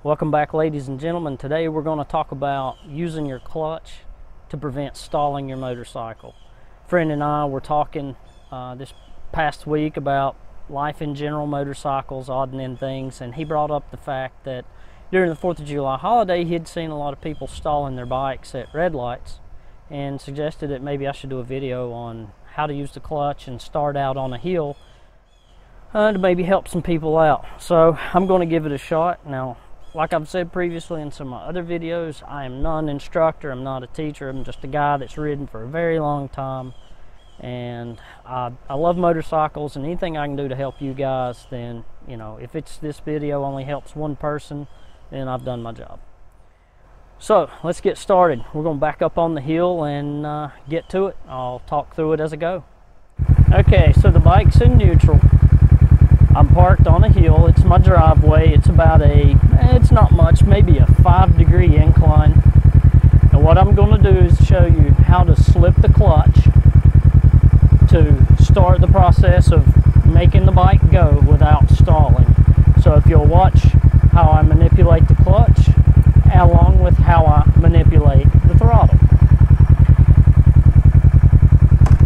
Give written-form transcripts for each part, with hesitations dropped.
Welcome back, ladies and gentlemen. Today we're going to talk about using your clutch to prevent stalling your motorcycle. A friend and I were talking this past week about life in general, motorcycles, odd and end things, and he brought up the fact that during the 4th of July holiday he had seen a lot of people stalling their bikes at red lights and suggested that maybe I should do a video on how to use the clutch and start out on a hill to maybe help some people out. So I'm going to give it a shot. Now, like I've said previously in some of my other videos, I am not an instructor, I'm not a teacher, I'm just a guy that's ridden for a very long time, and I love motorcycles, and anything I can do to help you guys, then, you know, if this video only helps one person, then I've done my job. So let's get started. We're going to back up on the hill and get to it. I'll talk through it as I go. Okay, so the bike's in neutral. I'm parked on a hill. It's my driveway. It's about it's not much, maybe a 5-degree incline. And what I'm going to do is show you how to slip the clutch to start the process of making the bike go without stalling. So if you'll watch how I manipulate the clutch, along with how I manipulate the throttle.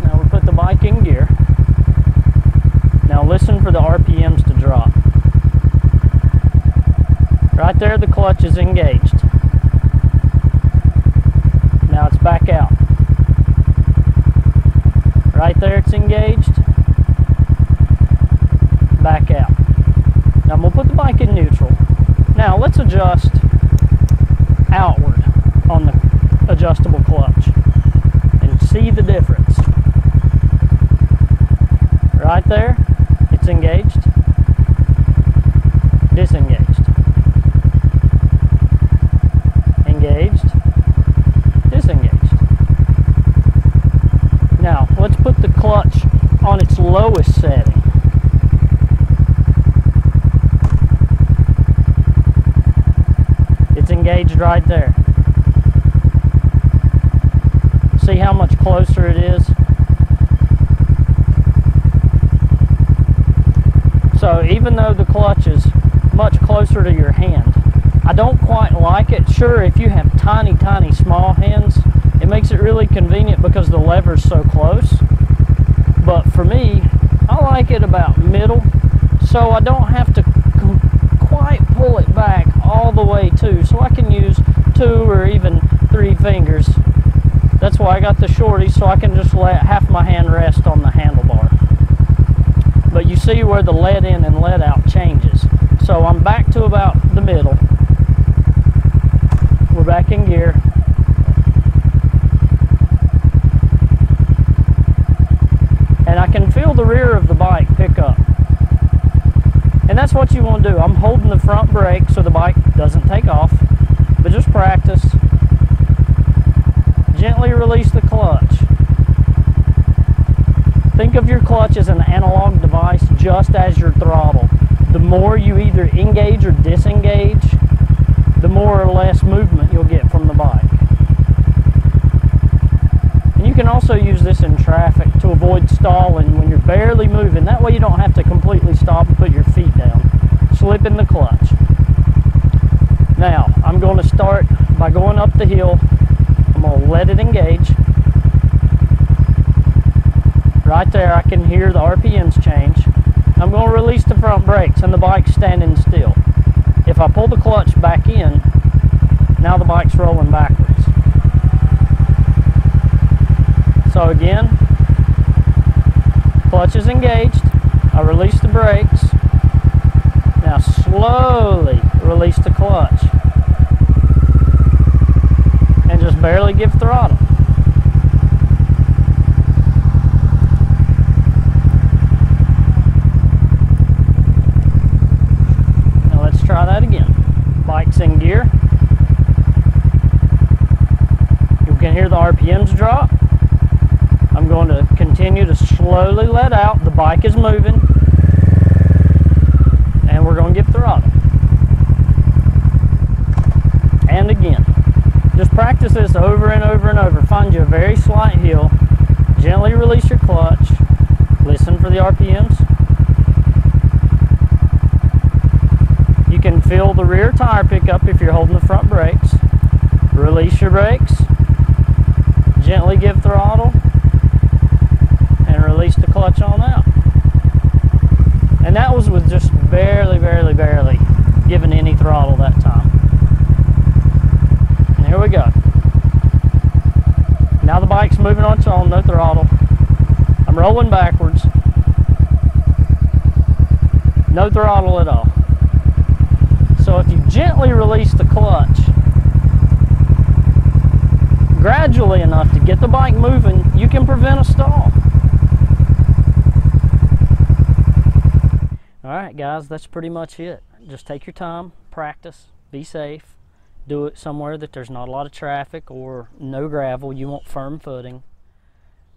Now we put the bike in gear. Now listen for the RPMs to drop. Right there the clutch is engaged. Now it's back out. Right there it's engaged. Back out. Now I'm going to put the bike in neutral. Now let's adjust outward on the adjustable clutch and see the difference. Right there, it's engaged, disengaged, engaged, disengaged. Now let's put the clutch on its lowest setting. It's engaged right there. See how much closer it is? So even though the clutch is much closer to your hand, I don't quite like it. Sure, if you have tiny small hands, it makes it really convenient because the lever's so close. But for me, I like it about middle, so I don't have to quite pull it back all the way too, so I can use 2 or even 3 fingers. That's why I got the Shorty, so I can just let half my hand rest on the handlebar. But you see where the let in and let out changes. So I'm back to about the middle. We're back in gear. And I can feel the rear of the bike pick up. And that's what you want to do. I'm holding the front brake so the bike doesn't take off. But just practice. Gently release the clutch. Think of your clutch as an analog device, just as your throttle. The more you either engage or disengage, the more or less movement you'll get from the bike. And you can also use this in traffic to avoid stalling when you're barely moving. That way you don't have to completely stop and put your feet down. Slip in the clutch. Now, I'm going to start by going up the hill. I'm going to let it engage. Right there I can hear the RPMs change. I'm going to release the front brakes and the bike's standing still. If I pull the clutch back in, now the bike's rolling backwards. So again, clutch is engaged. I release the brakes. Now slowly release the clutch. And just barely give throttle. Try that again. Bike's in gear. You can hear the RPMs drop. I'm going to continue to slowly let out. The bike is moving. And we're going to give throttle. And again. Just practice this over and over and over. Find you a very slight hill. Gently release your clutch. Listen for the RPMs. You can feel the rear tire pickup if you're holding the front brakes. Release your brakes, gently give throttle, and release the clutch on out. And that was with just barely giving any throttle that time. And here we go. Now the bike's moving on its own, no throttle. I'm rolling backwards. No throttle at all. So if you gently release the clutch, gradually enough to get the bike moving, you can prevent a stall. Alright guys, that's pretty much it. Just take your time, practice, be safe, do it somewhere that there's not a lot of traffic or no gravel. You want firm footing.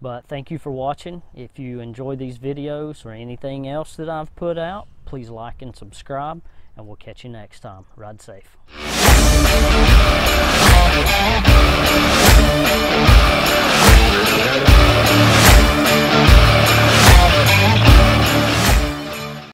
But thank you for watching. If you enjoy these videos or anything else that I've put out, please like and subscribe, and we'll catch you next time. Ride safe.